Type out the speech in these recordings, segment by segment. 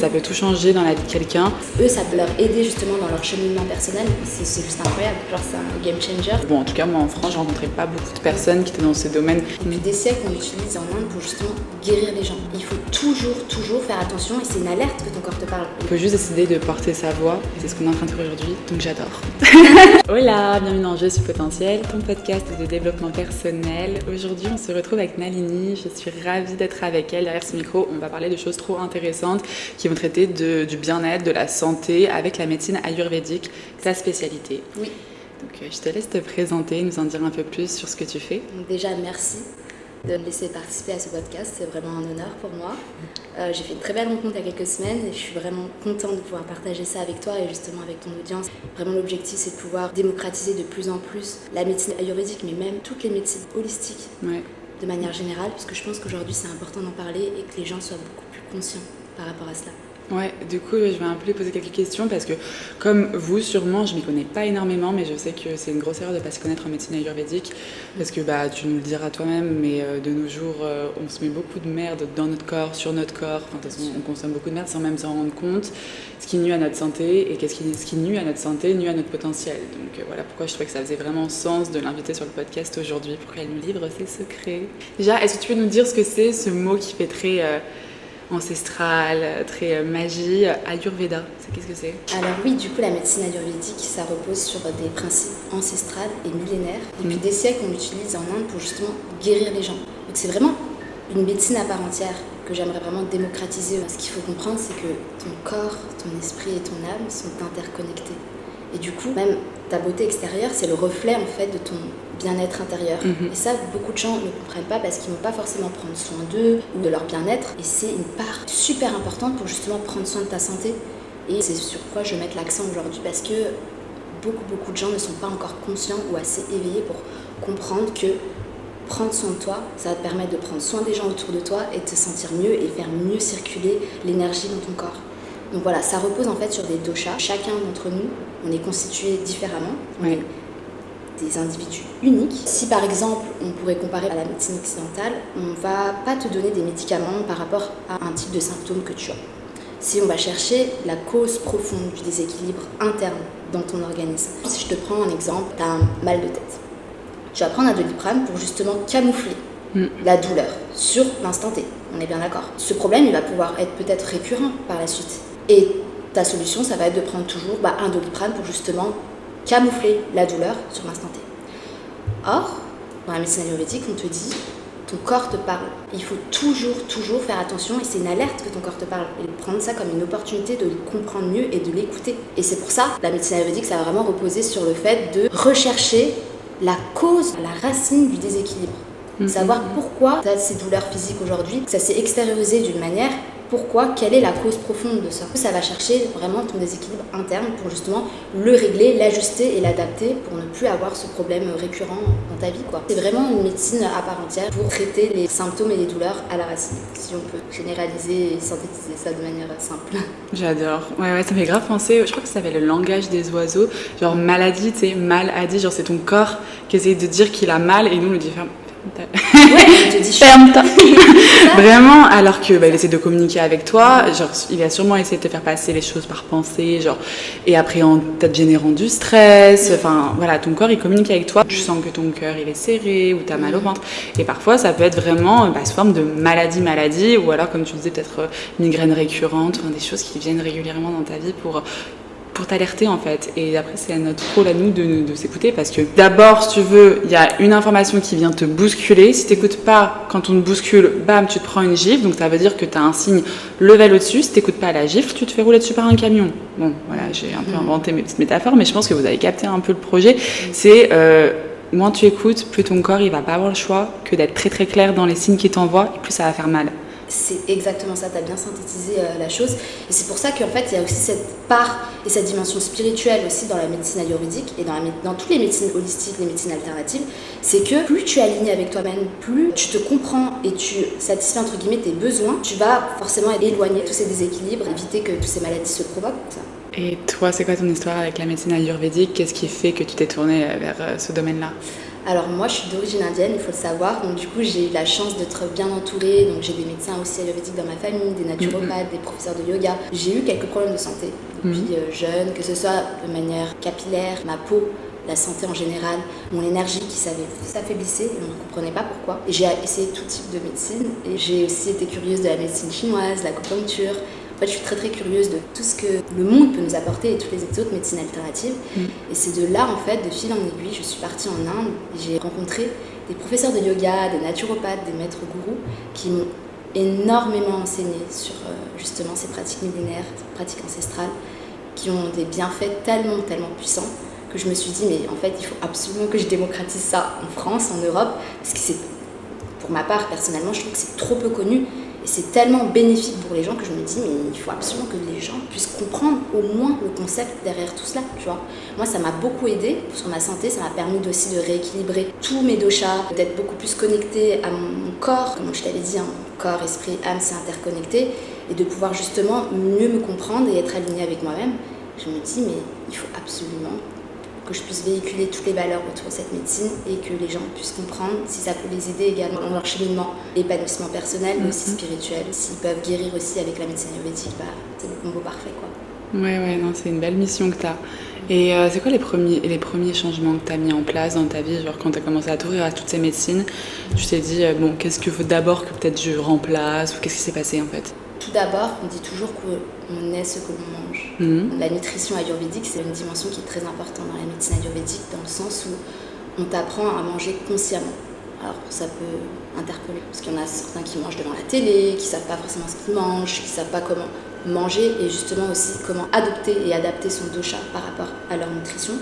Ça peut tout changer dans la vie de quelqu'un. Eux, ça peut leur aider justement dans leur cheminement personnel. C'est juste incroyable, genre c'est un game changer. Bon, en tout cas, moi en France, je rencontrais pas beaucoup de personnes qui étaient dans ce domaine. Depuis des siècles, on l'utilise en Inde pour justement guérir les gens. Il faut toujours faire attention et c'est une alerte que ton corps te parle. On peut juste décider de porter sa voix et c'est ce qu'on est en train de faire aujourd'hui, donc j'adore. Hola, bienvenue dans Je suis potentiel, ton podcast de développement personnel. Aujourd'hui, on se retrouve avec Nalini. Je suis ravie d'être avec elle derrière ce micro. On va parler de choses trop intéressantes qui vont traiter du bien-être, de la santé avec la médecine ayurvédique, ta spécialité. Oui. Donc je te laisse te présenter, nous en dire un peu plus sur ce que tu fais. Donc déjà, merci de me laisser participer à ce podcast, c'est vraiment un honneur pour moi. J'ai fait une très belle rencontre il y a quelques semaines et je suis vraiment contente de pouvoir partager ça avec toi et justement avec ton audience. Vraiment l'objectif c'est de pouvoir démocratiser de plus en plus la médecine ayurvédique mais même toutes les médecines holistiques de manière générale parce que je pense qu'aujourd'hui c'est important d'en parler et que les gens soient beaucoup plus conscients par rapport à cela. Ouais, du coup, je vais un peu poser quelques questions parce que, comme vous, sûrement, je m'y connais pas énormément, mais je sais que c'est une grosse erreur de pas se connaître en médecine ayurvédique parce que tu nous le diras toi-même, mais de nos jours, on se met beaucoup de merde dans notre corps, sur notre corps. Enfin, de toute façon, on consomme beaucoup de merde sans même s'en rendre compte, ce qui nuit à notre santé et ce qui nuit à notre santé nuit à notre potentiel. Donc voilà pourquoi je trouvais que ça faisait vraiment sens de l'inviter sur le podcast aujourd'hui pour qu'elle nous livre ses secrets. Déjà, est-ce que tu peux nous dire ce que c'est ce mot qui fait très ancestral, très magie, Ayurveda, qu'est-ce que c'est? Alors oui, du coup la médecine ayurvédique, ça repose sur des principes ancestrales et millénaires. Depuis des siècles, on l'utilise en Inde pour justement guérir les gens. Donc c'est vraiment une médecine à part entière que j'aimerais vraiment démocratiser. Ce qu'il faut comprendre, c'est que ton corps, ton esprit et ton âme sont interconnectés. Et du coup, même ta beauté extérieure, c'est le reflet en fait de ton bien-être intérieur. Et ça, beaucoup de gens ne comprennent pas parce qu'ils ne vont pas forcément prendre soin d'eux ou de leur bien-être. Et c'est une part super importante pour justement prendre soin de ta santé. Et c'est sur quoi je vais mettre l'accent aujourd'hui parce que beaucoup de gens ne sont pas encore conscients ou assez éveillés pour comprendre que prendre soin de toi, ça va te permettre de prendre soin des gens autour de toi et de te sentir mieux et faire mieux circuler l'énergie dans ton corps. Donc voilà, ça repose en fait sur des doshas. Chacun d'entre nous, on est constitué différemment. On est des individus uniques. Si par exemple, on pourrait comparer à la médecine occidentale, on va pas te donner des médicaments par rapport à un type de symptôme que tu as. Si on va chercher la cause profonde du déséquilibre interne dans ton organisme. Si je te prends un exemple, tu as un mal de tête. Tu vas prendre un Doliprane pour justement camoufler la douleur sur l'instant T. On est bien d'accord. Ce problème, il va pouvoir être peut-être récurrent par la suite. Et ta solution, ça va être de prendre toujours un Doliprane pour justement camoufler la douleur sur l'instant T. Or, dans la médecine ayurvédique, on te dit, ton corps te parle. Il faut toujours faire attention et c'est une alerte que ton corps te parle. Et prendre ça comme une opportunité de le comprendre mieux et de l'écouter. Et c'est pour ça, la médecine ayurvédique, ça va vraiment reposer sur le fait de rechercher la cause, la racine du déséquilibre. Savoir pourquoi tu as ces douleurs physiques aujourd'hui, que ça s'est extériorisé d'une manière, pourquoi, quelle est la cause profonde de ça. Ça va chercher vraiment ton déséquilibre interne pour justement le régler, l'ajuster et l'adapter pour ne plus avoir ce problème récurrent dans ta vie, quoi. C'est vraiment une médecine à part entière pour traiter les symptômes et les douleurs à la racine, si on peut généraliser et synthétiser ça de manière simple. J'adore. Ouais, ça me fait grave penser, je crois que ça s'appelle le langage des oiseaux, genre maladie, tu sais, mal a dit, genre c'est ton corps qui essaie de dire qu'il a mal et nous on le dit je te dis ferme-toi. Vraiment, alors que il essaie de communiquer avec toi, genre il va sûrement essayer de te faire passer les choses par pensée, genre et après en te générant du stress, enfin voilà, ton corps il communique avec toi, tu sens que ton cœur il est serré ou t'as mal au ventre et parfois ça peut être vraiment sous forme de maladie ou alors comme tu disais peut-être migraine récurrente, enfin des choses qui viennent régulièrement dans ta vie pour t'alerter en fait. Et après c'est à notre rôle à nous de s'écouter parce que d'abord si tu veux il y a une information qui vient te bousculer, si t'écoutes pas quand on te bouscule, bam tu te prends une gifle, donc ça veut dire que t'as un signe level au-dessus, si t'écoutes pas la gifle tu te fais rouler dessus par un camion. Bon voilà, j'ai un peu inventé mes petites métaphores mais je pense que vous avez capté un peu le projet. C'est moins tu écoutes, plus ton corps il va pas avoir le choix que d'être très très clair dans les signes qu'il t'envoie et plus ça va faire mal. C'est exactement ça, tu as bien synthétisé la chose. Et c'est pour ça qu'en fait, il y a aussi cette part et cette dimension spirituelle aussi dans la médecine ayurvédique et dans toutes les médecines holistiques, les médecines alternatives. C'est que plus tu es aligné avec toi-même, plus tu te comprends et tu satisfais entre guillemets tes besoins, tu vas forcément éloigner tous ces déséquilibres, éviter que toutes ces maladies se provoquent. Ça. Et toi, c'est quoi ton histoire avec la médecine ayurvédique? Qu'est-ce qui fait que tu t'es tournée vers ce domaine-là? Alors moi je suis d'origine indienne, il faut le savoir, donc du coup j'ai eu la chance d'être bien entourée, donc j'ai des médecins aussi ayurvédiques dans ma famille, des naturopathes, des professeurs de yoga. J'ai eu quelques problèmes de santé depuis jeune, que ce soit de manière capillaire, ma peau, la santé en général, mon énergie qui s'affaiblissait et on ne comprenait pas pourquoi. Et j'ai essayé tout type de médecine et j'ai aussi été curieuse de la médecine chinoise, l'acupuncture. En fait, je suis très très curieuse de tout ce que le monde peut nous apporter et toutes les autres médecines alternatives. Et c'est de là, en fait, de fil en aiguille, je suis partie en Inde et j'ai rencontré des professeurs de yoga, des naturopathes, des maîtres gourous qui m'ont énormément enseigné sur justement ces pratiques millénaires, ces pratiques ancestrales, qui ont des bienfaits tellement puissants que je me suis dit, mais en fait, il faut absolument que je démocratise ça en France, en Europe, parce que c'est, pour ma part, personnellement, je trouve que c'est trop peu connu. Et c'est tellement bénéfique pour les gens que je me dis, mais il faut absolument que les gens puissent comprendre au moins le concept derrière tout cela, tu vois. Moi, ça m'a beaucoup aidé sur ma santé, ça m'a permis aussi de rééquilibrer tous mes doshas, d'être beaucoup plus connectée à mon corps. Comme je t'avais dit, hein, corps, esprit, âme, c'est interconnecté. Et de pouvoir justement mieux me comprendre et être alignée avec moi-même. Je me dis, mais il faut absolument que je puisse véhiculer toutes les valeurs autour de cette médecine et que les gens puissent comprendre si ça peut les aider également dans leur cheminement, épanouissement personnel, mais aussi spirituel. S'ils peuvent guérir aussi avec la médecine ayurvédique, bah, c'est le combo parfait, quoi. Ouais, non, c'est une belle mission que tu as. Et c'est quoi les premiers changements que tu as mis en place dans ta vie, genre quand tu as commencé à t'ouvrir à toutes ces médecines, tu t'es dit, bon, qu'est-ce qu'il faut d'abord que peut-être je remplace, ou qu'est-ce qui s'est passé en fait? Tout d'abord, on dit toujours qu'on est ce que l'on mange. La nutrition ayurvédique, c'est une dimension qui est très importante dans la médecine ayurvédique, dans le sens où on t'apprend à manger consciemment. Alors ça peut interpeller, parce qu'il y en a certains qui mangent devant la télé, qui ne savent pas forcément ce qu'ils mangent, qui ne savent pas comment manger, et justement aussi comment adopter et adapter son dosha par rapport à leur nutrition.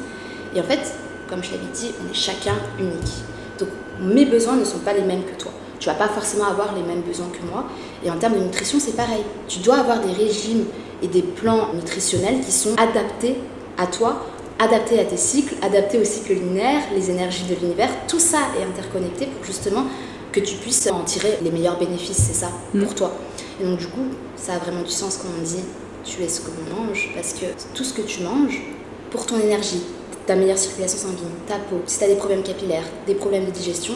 Et en fait, comme je l'avais dit, on est chacun unique. Donc mes besoins ne sont pas les mêmes que toi. Tu vas pas forcément avoir les mêmes besoins que moi. Et en termes de nutrition, c'est pareil. Tu dois avoir des régimes et des plans nutritionnels qui sont adaptés à toi, adaptés à tes cycles, adaptés aux cycles lunaires, les énergies de l'univers. Tout ça est interconnecté pour justement que tu puisses en tirer les meilleurs bénéfices, c'est ça, pour toi. Et donc du coup, ça a vraiment du sens quand on dit tu es ce que l'on mange, parce que tout ce que tu manges, pour ton énergie, ta meilleure circulation sanguine, ta peau, si tu as des problèmes capillaires, des problèmes de digestion,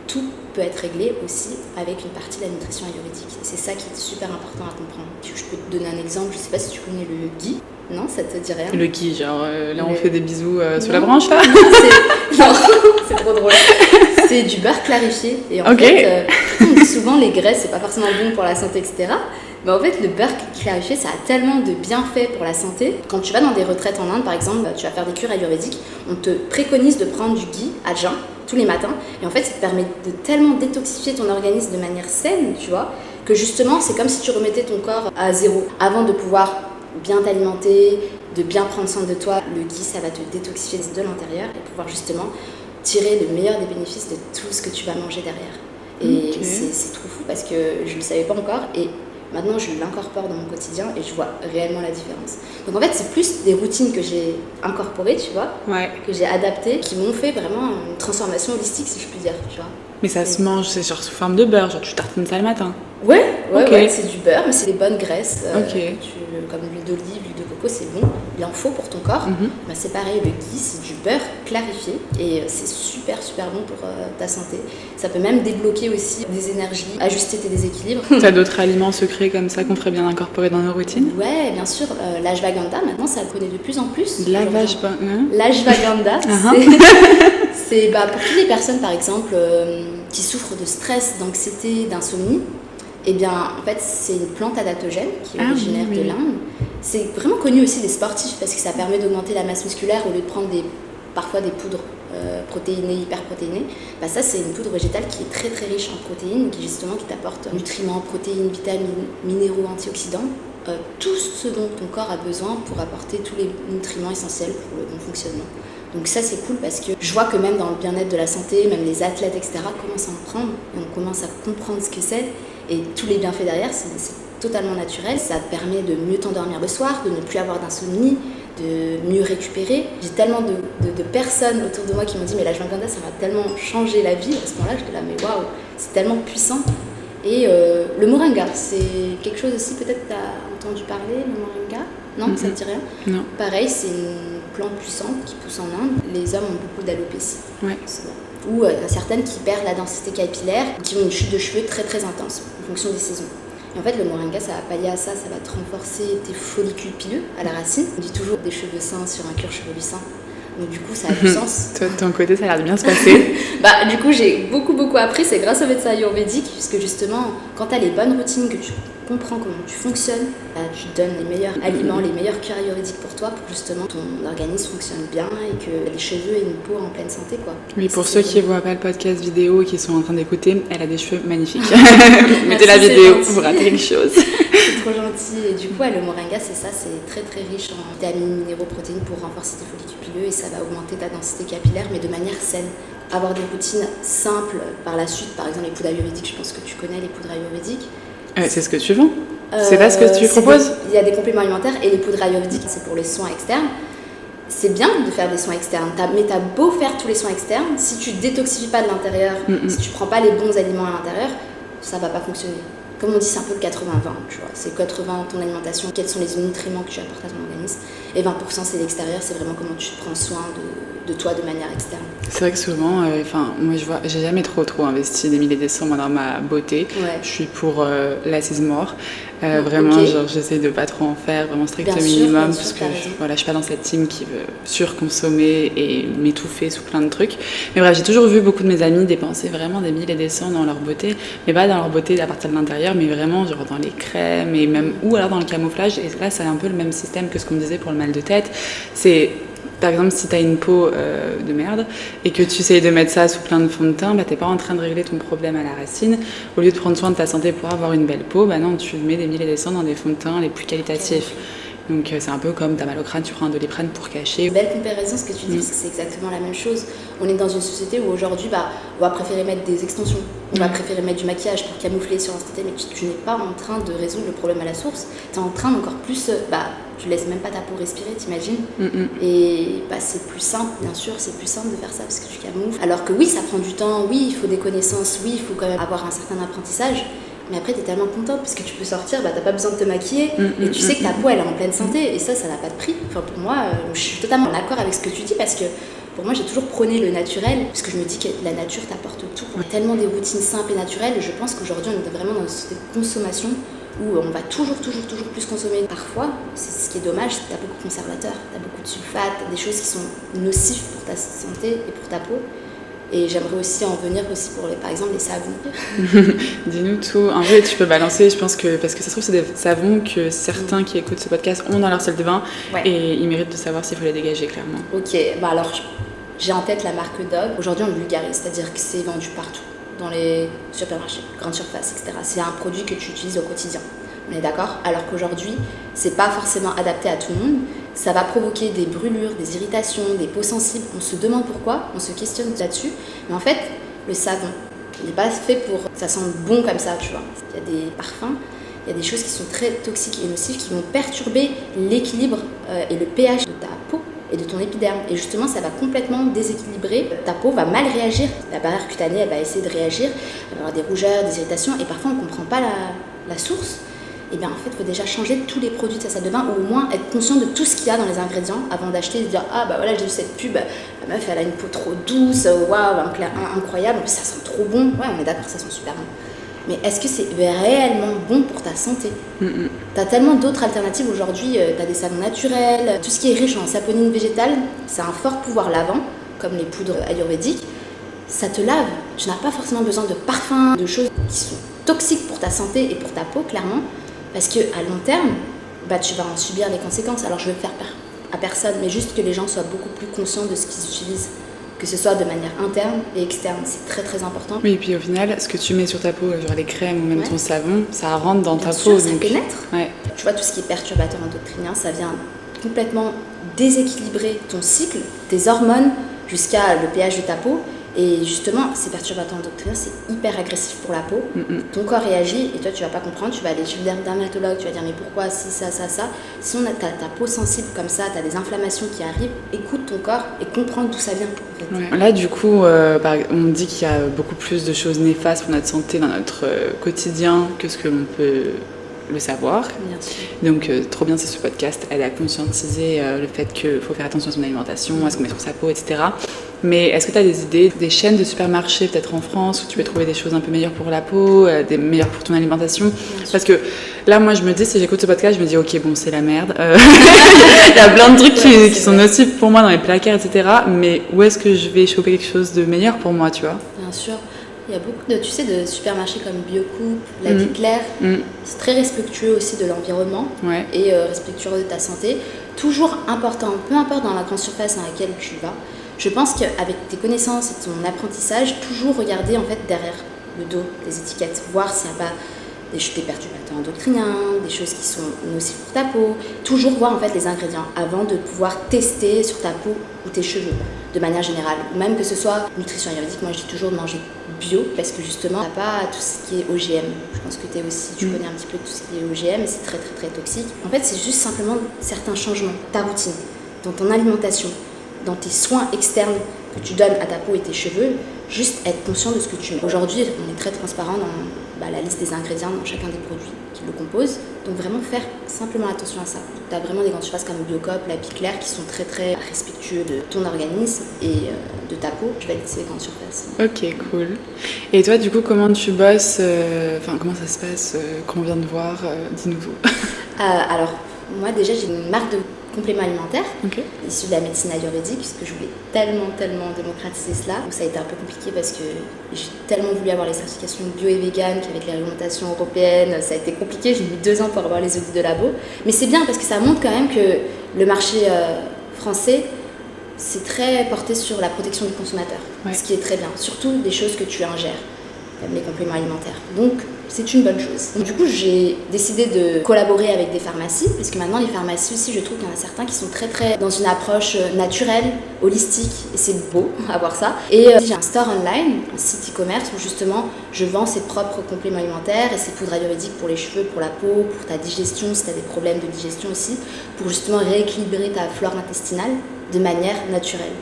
tout peut être réglé aussi avec une partie de la nutrition ayurvédique. C'est ça qui est super important à comprendre. Je peux te donner un exemple, je sais pas si tu connais le ghee. Non, ça te dit rien? Le ghee, genre là on fait des bisous sur la branche là? C'est trop drôle. C'est du beurre clarifié. Et en fait, on dit souvent les graisses, c'est pas forcément bon pour la santé, etc. Mais en fait, le beurre clarifié, ça a tellement de bienfaits pour la santé. Quand tu vas dans des retraites en Inde, par exemple, tu vas faire des cures ayurvédiques, on te préconise de prendre du ghee à jeun tous les matins. Et en fait, ça te permet de tellement détoxifier ton organisme de manière saine, tu vois, que justement, c'est comme si tu remettais ton corps à zéro. Avant de pouvoir bien t'alimenter, de bien prendre soin de toi, le ghee, ça va te détoxifier de l'intérieur et pouvoir justement tirer le meilleur des bénéfices de tout ce que tu vas manger derrière. Et c'est trop fou parce que je ne le savais pas encore. Et maintenant, je l'incorpore dans mon quotidien et je vois réellement la différence. Donc en fait, c'est plus des routines que j'ai incorporées, tu vois, que j'ai adaptées, qui m'ont fait vraiment une transformation holistique, si je puis dire, tu vois. Mais ça se mange, c'est genre sous forme de beurre, genre tu tartines ça le matin? Ouais, c'est du beurre, mais c'est des bonnes graisses. Comme l'huile d'olive, l'huile de coco, c'est bon. Il en faut pour ton corps. Bah, c'est pareil, le ghee, c'est du beurre clarifié et c'est super bon pour ta santé. Ça peut même débloquer aussi des énergies, ajuster tes déséquilibres. T'as d'autres aliments secrets comme ça qu'on ferait bien incorporer dans nos routines? Ouais, bien sûr. L'ashwagandha, maintenant, ça le connaît de plus en plus. L'ashwagandha, c'est pour toutes les personnes, par exemple, qui souffrent de stress, d'anxiété, d'insomnie. Eh bien, en fait, c'est une plante adaptogène qui est originaire de l'Inde. C'est vraiment connu aussi des sportifs parce que ça permet d'augmenter la masse musculaire au lieu de prendre parfois des poudres protéinées, hyperprotéinées. Ça, c'est une poudre végétale qui est très riche en protéines, qui t'apporte nutriments, protéines, vitamines, minéraux, antioxydants, tout ce dont ton corps a besoin pour apporter tous les nutriments essentiels pour le bon fonctionnement. Donc ça, c'est cool parce que je vois que même dans le bien-être de la santé, même les athlètes, etc., commencent à en prendre et on commence à comprendre ce que c'est. Et tous les bienfaits derrière, c'est totalement naturel. Ça te permet de mieux t'endormir le soir, de ne plus avoir d'insomnie, de mieux récupérer. J'ai tellement de personnes autour de moi qui m'ont dit « mais l'ashwagandha, ça m'a tellement changé la vie ». À ce moment-là, j'étais là « mais waouh, c'est tellement puissant ». Et le moringa, c'est quelque chose aussi, peut-être tu as entendu parler, le moringa? Non, ça ne te dit rien? Non. Pareil, c'est une plante puissante qui pousse en Inde. Les hommes ont beaucoup d'alopécie. Ouais. Ou certaines qui perdent la densité capillaire, qui ont une chute de cheveux très très intense en fonction des saisons. Et en fait, le moringa, ça va pallier à ça, ça va te renforcer tes follicules pileux à la racine. On dit toujours des cheveux sains sur un cuir chevelu sain. Donc du coup, ça a du sens. Toi, de ton côté, ça a l'air de bien se passer. Du coup, j'ai beaucoup appris, c'est grâce au médecin ayurvédique, puisque justement, quand tu as les bonnes routines, que tu comprends comment tu fonctionnes, tu te donnes les meilleurs aliments, les meilleurs cuirs ayurvédiques pour toi, pour justement ton organisme fonctionne bien et que les cheveux et une peau en pleine santé, quoi. Oui, pour ceux qui ne voient pas le podcast vidéo et qui sont en train d'écouter, elle a des cheveux magnifiques. Mettez la vidéo, vous ratez quelque chose. C'est trop gentil. Et du coup, le moringa, c'est ça, c'est très très riche en vitamines, minéraux, protéines pour renforcer tes follicules pileux et ça va augmenter ta densité capillaire, mais de manière saine. Avoir des routines simples par la suite, par exemple les poudres ayurvédiques, je pense que tu connais les poudres ayurvédiques. C'est ce que tu vends. C'est pas ce que tu proposes. Il y a des compléments alimentaires et les poudres ayurvédiques, c'est pour les soins externes. C'est bien de faire des soins externes, mais t'as beau faire tous les soins externes, si tu détoxifies pas de l'intérieur, si tu prends pas les bons aliments à l'intérieur, ça va pas fonctionner. Comme on dit, c'est un peu le 80-20, tu vois. C'est 80 ton alimentation, quels sont les nutriments que tu apportes à ton organisme, et 20% c'est l'extérieur, c'est vraiment comment tu prends soin de toi de manière externe. C'est vrai que souvent, moi je vois, j'ai jamais trop investi des milliers de cents dans ma beauté. Ouais. Je suis pour less is more. Vraiment, okay. genre, j'essaie de pas trop en faire, vraiment strict minimum, parce que je suis pas dans cette team qui veut surconsommer et m'étouffer sous plein de trucs. Mais bref, j'ai toujours vu beaucoup de mes amis dépenser vraiment des milliers de cents dans leur beauté, mais pas dans leur beauté à partir de l'intérieur, mais vraiment genre dans les crèmes et même ou alors dans le camouflage. Et là, c'est un peu le même système que ce qu'on me disait pour le mal de tête. C'est par exemple, si tu as une peau de merde et que tu essayes de mettre ça sous plein de fond de teint, t'es pas en train de régler ton problème à la racine. Au lieu de prendre soin de ta santé pour avoir une belle peau, non, tu mets des milliers de cents dans des fonds de teint les plus qualitatifs. Donc c'est un peu comme t'as mal au crâne, tu prends un Doliprane pour cacher. Belle comparaison, ce que tu dis, parce que c'est exactement la même chose. On est dans une société où aujourd'hui, on va préférer mettre des extensions, on va préférer mettre du maquillage pour camoufler sur l'instant T, mais tu n'es pas en train de résoudre le problème à la source. Tu es en train d'encore plus, tu laisses même pas ta peau respirer, t'imagines. Et c'est plus simple, bien sûr, c'est plus simple de faire ça parce que tu camoufles. Alors que oui, ça prend du temps, oui, il faut des connaissances, oui, il faut quand même avoir un certain apprentissage. Mais après, t'es tellement contente parce que tu peux sortir, t'as pas besoin de te maquiller et tu sais que ta peau elle est en pleine santé et ça n'a pas de prix. Enfin, pour moi, je suis totalement d'accord avec ce que tu dis parce que pour moi, j'ai toujours prôné le naturel parce que je me dis que la nature t'apporte tout. On a tellement des routines simples et naturelles et je pense qu'aujourd'hui, on est vraiment dans une société de consommation où on va toujours plus consommer. Parfois, c'est ce qui est dommage, c'est que t'as beaucoup de conservateurs, t'as beaucoup de sulfates, t'as des choses qui sont nocives pour ta santé et pour ta peau. Et j'aimerais aussi en venir aussi pour, par exemple, les savons. Dis-nous tout. En vrai, tu peux balancer, je pense que, parce que ça se trouve, c'est des savons que certains qui écoutent ce podcast ont dans leur salle de bain et ils méritent de savoir s'il faut les dégager, clairement. Ok, alors j'ai en tête la marque Dove. Aujourd'hui, on le vulgarise, c'est-à-dire que c'est vendu partout, dans les supermarchés, grandes surfaces, etc. C'est un produit que tu utilises au quotidien. On est d'accord ? Alors qu'aujourd'hui, c'est pas forcément adapté à tout le monde. Ça va provoquer des brûlures, des irritations, des peaux sensibles. On se demande pourquoi, on se questionne là-dessus. Mais en fait, le savon, il n'est pas fait pour que ça sente bon comme ça, tu vois. Il y a des parfums, il y a des choses qui sont très toxiques et nocives qui vont perturber l'équilibre et le pH de ta peau et de ton épiderme. Et justement, ça va complètement déséquilibrer. Ta peau va mal réagir. La barrière cutanée, elle va essayer de réagir. Elle va avoir des rougeurs, des irritations. Et parfois, on ne comprend pas la source. Et bien en fait, il faut déjà changer tous les produits de sa salle de bain ou au moins être conscient de tout ce qu'il y a dans les ingrédients avant d'acheter et de dire voilà, j'ai vu cette pub, la meuf elle a une peau trop douce, waouh, incroyable, en plus ça sent trop bon. Ouais, on est d'accord, ça sent super bon. Mais est-ce que c'est réellement bon pour ta santé ? T'as tellement d'autres alternatives aujourd'hui, t'as des savons naturels, tout ce qui est riche en saponine végétale, c'est un fort pouvoir lavant, comme les poudres ayurvédiques. Ça te lave, tu n'as pas forcément besoin de parfums, de choses qui sont toxiques pour ta santé et pour ta peau, clairement. Parce qu'à long terme, tu vas en subir les conséquences. Alors je ne vais le faire à personne, mais juste que les gens soient beaucoup plus conscients de ce qu'ils utilisent, que ce soit de manière interne et externe. C'est très très important. Oui, et puis au final, ce que tu mets sur ta peau, genre les crèmes ou même ton savon, ça rentre dans ta sûr, peau. Ça donc... pénètre. Ouais. Tu vois, tout ce qui est perturbateur endocrinien, ça vient complètement déséquilibrer ton cycle, tes hormones, jusqu'à le pH de ta peau. Et justement, ces perturbateurs endocriniens, c'est hyper agressif pour la peau. Ton corps réagit et toi, tu vas pas comprendre. Tu vas aller chez le dermatologue, tu vas dire mais pourquoi si, ça. Si on a ta peau sensible comme ça, tu as des inflammations qui arrivent, écoute ton corps et comprends d'où ça vient. En fait. Là, du coup, on dit qu'il y a beaucoup plus de choses néfastes pour notre santé dans notre quotidien que ce que l'on peut le savoir. Bien sûr. Donc, trop bien, c'est ce podcast, aide à conscientiser le fait qu'il faut faire attention à son alimentation, à ce qu'on met sur sa peau, etc. Mais est-ce que tu as des idées, des chaînes de supermarchés peut-être en France où tu peux trouver des choses un peu meilleures pour la peau, des meilleures pour ton alimentation? Parce que là, moi, je me dis, si j'écoute ce podcast, je me dis, ok, bon, c'est la merde. Il y a plein de trucs qui sont nocifs pour moi dans les placards, etc. Mais où est-ce que je vais choper quelque chose de meilleur pour moi, tu vois? Bien sûr. Il y a beaucoup de supermarchés comme Biocoupe, La Vie Claire. C'est très respectueux aussi de l'environnement et respectueux de ta santé. Toujours important, peu importe dans la grande surface dans laquelle tu vas. Je pense qu'avec tes connaissances et ton apprentissage, toujours regarder en fait derrière le dos des étiquettes, voir s'il n'y a pas des perturbateurs endocriniens, des choses qui sont nocives pour ta peau. Toujours voir en fait les ingrédients avant de pouvoir tester sur ta peau ou tes cheveux de manière générale. Même que ce soit nutrition ayurvédique, moi je dis toujours de manger bio parce que justement t'as pas tout ce qui est OGM. Je pense que tu connais un petit peu tout ce qui est OGM et c'est très très très toxique. En fait c'est juste simplement certains changements, ta routine, dans ton alimentation, dans tes soins externes que tu donnes à ta peau et tes cheveux, juste être conscient de ce que tu mets. Aujourd'hui, on est très transparent dans la liste des ingrédients dans chacun des produits qui le composent. Donc vraiment faire simplement attention à ça. Tu as vraiment des grandes surfaces comme Biocop, La Vie Claire qui sont très très respectueux de ton organisme et de ta peau. Je vais aller ces grandes surfaces. Ok, cool. Et toi, du coup, comment tu bosses comment ça se passe qu'on vient de voir dis-nous tout. Alors, moi déjà, j'ai une marque de compléments alimentaires issus de la médecine ayurvédique puisque je voulais tellement démocratiser cela. Donc ça a été un peu compliqué parce que j'ai tellement voulu avoir les certifications bio et vegan qu'avec les réglementations européennes, ça a été compliqué. J'ai mis 2 ans pour avoir les audits de labo. Mais c'est bien parce que ça montre quand même que le marché français, c'est très porté sur la protection du consommateur, ce qui est très bien. Surtout des choses que tu ingères, comme les compléments alimentaires. Donc c'est une bonne chose. Donc, du coup, j'ai décidé de collaborer avec des pharmacies, parce que maintenant, les pharmacies aussi, je trouve qu'il y en a certains qui sont très, très dans une approche naturelle, holistique, et c'est beau à voir ça. Et j'ai un store online, un site e-commerce, où justement, je vends ses propres compléments alimentaires et ses poudres ayurvédiques pour les cheveux, pour la peau, pour ta digestion, si tu as des problèmes de digestion aussi, pour justement rééquilibrer ta flore intestinale de manière naturelle.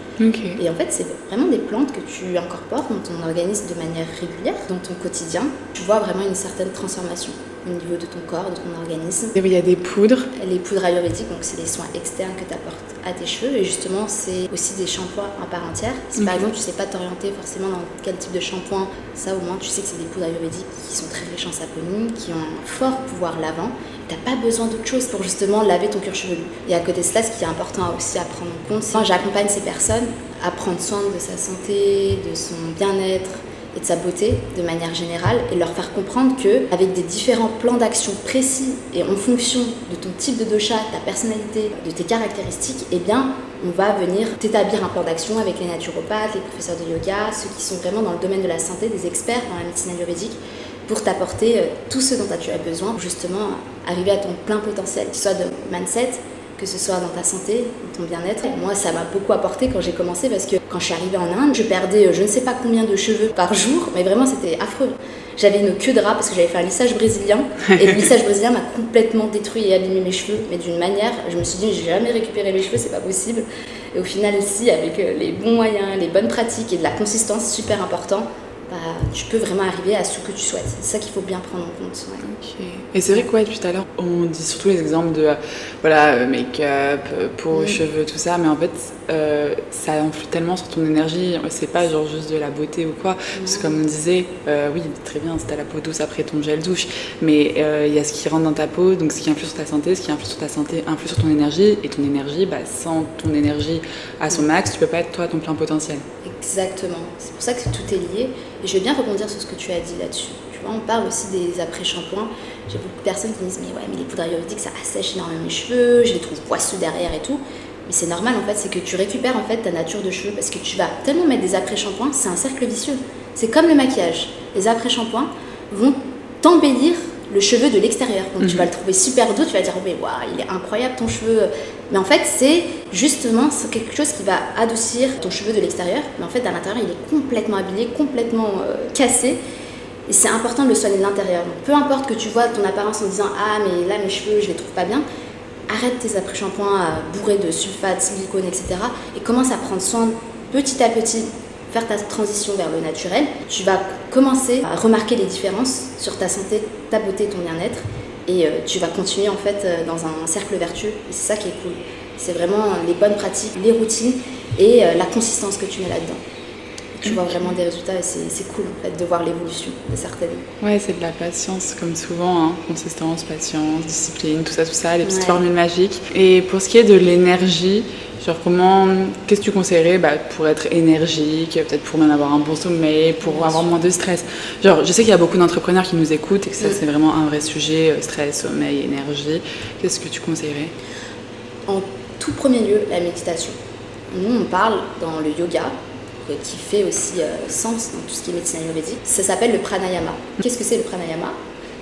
Et en fait, c'est vraiment des plantes que tu incorpores dans ton organisme de manière régulière, dans ton quotidien. Tu vois vraiment une certaine transformation au niveau de ton corps, de ton organisme. Et il y a des poudres. Les poudres ayurvédiques, donc c'est les soins externes que tu apportes à tes cheveux. Et justement, c'est aussi des shampoings à part entière. Si par exemple, tu ne sais pas t'orienter forcément dans quel type de shampoing, ça au moins, tu sais que c'est des poudres ayurvédiques qui sont très riches en saponine, qui ont un fort pouvoir lavant. Tu n'as pas besoin d'autre chose pour justement laver ton cuir chevelu. Et à côté de cela, ce qui est important aussi à prendre en compte, c'est que j'accompagne ces personnes à prendre soin de sa santé, de son bien-être et de sa beauté de manière générale et leur faire comprendre qu'avec des différents plans d'action précis et en fonction de ton type de dosha, ta personnalité, de tes caractéristiques, eh bien, on va venir t'établir un plan d'action avec les naturopathes, les professeurs de yoga, ceux qui sont vraiment dans le domaine de la santé, des experts dans la médecine ayurvédique, pour t'apporter tout ce dont tu as besoin pour justement arriver à ton plein potentiel, que ce soit de mindset, que ce soit dans ta santé, ton bien-être. Moi, ça m'a beaucoup apporté quand j'ai commencé parce que quand je suis arrivée en Inde, je perdais je ne sais pas combien de cheveux par jour, mais vraiment c'était affreux. J'avais une queue de rat parce que j'avais fait un lissage brésilien et le lissage brésilien m'a complètement détruit et abîmé mes cheveux, mais d'une manière, je me suis dit, j'ai jamais récupéré mes cheveux, c'est pas possible. Et au final, ici, avec les bons moyens, les bonnes pratiques et de la consistance, super important, tu peux vraiment arriver à ce que tu souhaites. C'est ça qu'il faut bien prendre en compte. Et c'est vrai que depuis tout à l'heure, on dit surtout les exemples de make-up, peau, cheveux, tout ça, mais en fait, ça influe tellement sur ton énergie. C'est pas genre juste de la beauté ou quoi. Parce que comme on disait, oui, très bien, si t'as la peau douce après ton gel douche, mais il y a ce qui rentre dans ta peau, donc ce qui influe sur ta santé, ce qui influe sur ta santé influe sur ton énergie, et ton énergie, sans ton énergie à son max, tu peux pas être toi à ton plein potentiel. Exactement. C'est pour ça que tout est lié. Et je vais bien rebondir sur ce que tu as dit là-dessus. Tu vois, on parle aussi des après-shampoings. J'ai beaucoup de personnes qui me disent mais les poudres ayurvédiques ça assèche énormément mes cheveux, je les trouve poisseux derrière et tout. Mais c'est normal en fait, c'est que tu récupères en fait ta nature de cheveux parce que tu vas tellement mettre des après-shampoings, c'est un cercle vicieux. C'est comme le maquillage. Les après-shampoings vont t'embellir le cheveu de l'extérieur. Donc tu vas le trouver super doux, tu vas dire mais waouh, il est incroyable ton cheveu. Mais en fait, c'est justement quelque chose qui va adoucir ton cheveu de l'extérieur, mais en fait à l'intérieur, il est complètement abîmé, complètement cassé. Et c'est important de le soigner de l'intérieur. Donc peu importe que tu vois ton apparence en disant ah mais là mes cheveux, je les trouve pas bien. Arrête tes après-shampoings bourrés de sulfate, silicone, etc. et commence à prendre soin petit à petit, faire ta transition vers le naturel. Tu vas commencer à remarquer les différences sur ta santé, ta beauté, ton bien-être. Et tu vas continuer en fait dans un cercle vertueux. Et c'est ça qui est cool. C'est vraiment les bonnes pratiques, les routines et la consistance que tu mets là-dedans. Tu vois vraiment des résultats et c'est cool en fait de voir l'évolution de certaines. Ouais, c'est de la patience comme souvent, hein. Consistance, patience, discipline, tout ça, les petites formules magiques. Et pour ce qui est de l'énergie, genre qu'est-ce que tu conseillerais pour être énergique, peut-être pour même avoir un bon sommeil, pour avoir moins de stress. Genre, je sais qu'il y a beaucoup d'entrepreneurs qui nous écoutent et que ça c'est vraiment un vrai sujet, stress, sommeil, énergie. Qu'est-ce que tu conseillerais? En tout premier lieu, la méditation. Nous, on parle dans le yoga, qui fait aussi sens dans tout ce qui est médecine ayurvédique. Ça s'appelle le pranayama. Qu'est-ce que c'est le pranayama?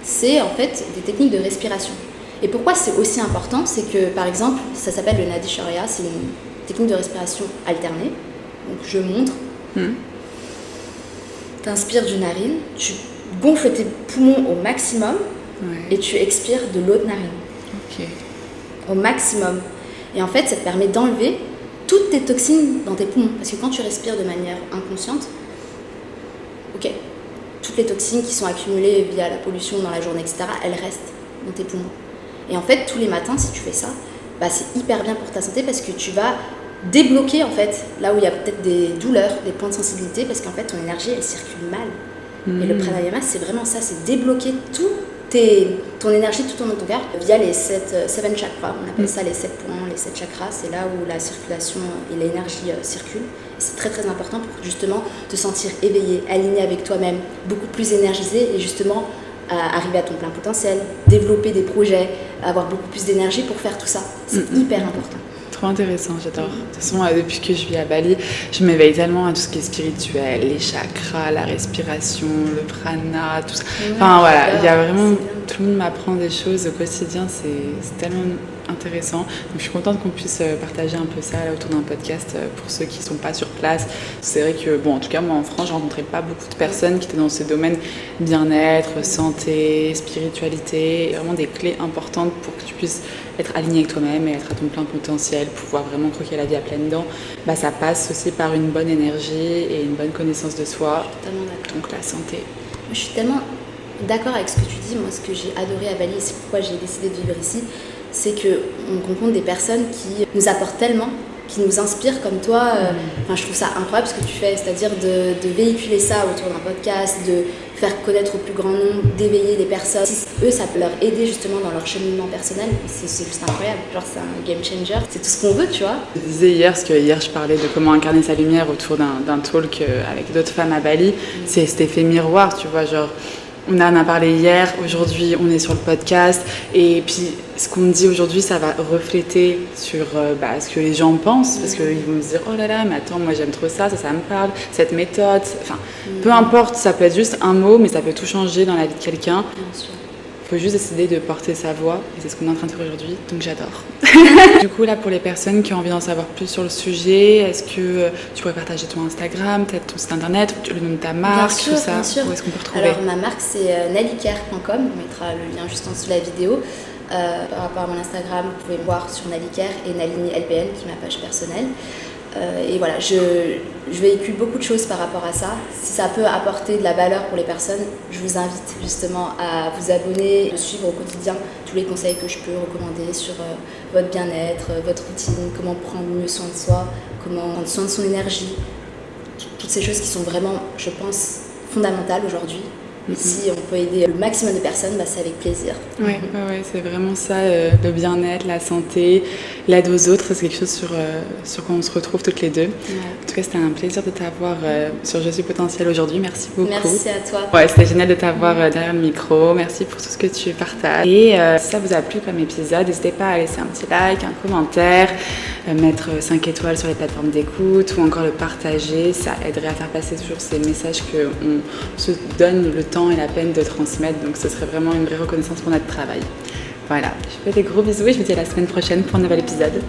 C'est en fait des techniques de respiration. Et pourquoi c'est aussi important? C'est que, par exemple, ça s'appelle le Nadi Sharya, c'est une technique de respiration alternée. Donc, je montre. Tu inspires d'une narine, tu gonfles tes poumons au maximum et tu expires de l'autre narine. Ok. Au maximum. Et en fait, ça te permet d'enlever toutes tes toxines dans tes poumons. Parce que quand tu respires de manière inconsciente, toutes les toxines qui sont accumulées via la pollution dans la journée, etc., elles restent dans tes poumons. Et en fait, tous les matins, si tu fais ça, c'est hyper bien pour ta santé parce que tu vas débloquer en fait là où il y a peut-être des douleurs, des points de sensibilité, parce qu'en fait, ton énergie, elle circule mal. Et le pranayama, c'est vraiment ça, c'est débloquer ton énergie tout au long de ton corps via les 7 chakras. On appelle ça les 7 points, les 7 chakras. C'est là où la circulation et l'énergie circulent. Et c'est très très important pour justement te sentir éveillé, aligné avec toi-même, beaucoup plus énergisé et justement arriver à ton plein potentiel, développer des projets, avoir beaucoup plus d'énergie pour faire tout ça. C'est hyper important. Trop intéressant, j'adore. De toute façon, depuis que je vis à Bali, je m'éveille tellement à tout ce qui est spirituel, les chakras, la respiration, le prana, tout ça. Enfin voilà, il y a vraiment, tout le monde m'apprend des choses au quotidien, c'est tellement intéressant. Donc je suis contente qu'on puisse partager un peu ça là, autour d'un podcast pour ceux qui ne sont pas sur place. C'est vrai que, en tout cas, moi en France, je ne rencontrais pas beaucoup de personnes qui étaient dans ce domaine bien-être, santé, spiritualité, et vraiment des clés importantes pour que tu puisses être aligné avec toi-même et être à ton plein potentiel, pouvoir vraiment croquer la vie à pleines dents. Ça passe aussi par une bonne énergie et une bonne connaissance de soi. Je suis totalement d'accord. Donc la santé. Je suis tellement d'accord avec ce que tu dis. Moi, ce que j'ai adoré à Bali et c'est pourquoi j'ai décidé de vivre ici, c'est qu'on rencontre des personnes qui nous apportent tellement, qui nous inspirent comme toi. Je trouve ça incroyable ce que tu fais, c'est-à-dire de véhiculer ça autour d'un podcast, de faire connaître au plus grand nombre, d'éveiller les personnes. Si eux, ça peut leur aider justement dans leur cheminement personnel, c'est juste incroyable. Genre, c'est un game changer. C'est tout ce qu'on veut, tu vois. Je disais hier, parce que hier, je parlais de comment incarner sa lumière autour d'un talk avec d'autres femmes à Bali. C'est cet effet miroir, tu vois, genre... On en a parlé hier, aujourd'hui on est sur le podcast et puis ce qu'on dit aujourd'hui ça va refléter sur ce que les gens pensent parce qu'ils vont se dire oh là là mais attends moi j'aime trop ça me parle, cette méthode, enfin peu importe, ça peut être juste un mot mais ça peut tout changer dans la vie de quelqu'un. Bien sûr. Il faut juste décider de porter sa voix et c'est ce qu'on est en train de faire aujourd'hui, donc j'adore. Du coup là pour les personnes qui ont envie d'en savoir plus sur le sujet, est-ce que tu pourrais partager ton Instagram, peut-être ton site internet, le nom de ta marque, bien sûr, tout ça, bien sûr. où est-ce qu'on peut retrouver? Alors ma marque c'est nalicare.com, on mettra le lien juste en dessous de la vidéo. Par rapport à mon Instagram, vous pouvez me voir sur Nalicare et Nalini LPN qui est ma page personnelle. Et voilà, je véhicule beaucoup de choses par rapport à ça. Si ça peut apporter de la valeur pour les personnes, je vous invite justement à vous abonner, de suivre au quotidien tous les conseils que je peux recommander sur votre bien-être, votre routine, comment prendre mieux soin de soi, comment prendre soin de son énergie. Toutes ces choses qui sont vraiment, je pense, fondamentales aujourd'hui. Et si on peut aider le maximum de personnes, c'est avec plaisir. Ouais, c'est vraiment ça, le bien-être, la santé, l'aide aux autres, c'est quelque chose sur quoi on se retrouve toutes les deux. Ouais. En tout cas, c'était un plaisir de t'avoir sur Je suis potentielle aujourd'hui. Merci beaucoup. Merci à toi. Ouais, c'était génial de t'avoir derrière le micro. Merci pour tout ce que tu partages. Et si ça vous a plu comme épisode, n'hésitez pas à laisser un petit like, un commentaire, mettre 5 étoiles sur les plateformes d'écoute ou encore le partager. Ça aiderait à faire passer toujours ces messages qu'on se donne le temps et la peine de transmettre, donc ce serait vraiment une vraie reconnaissance pour notre travail. Voilà, je vous fais des gros bisous et je vous dis à la semaine prochaine pour un nouvel épisode.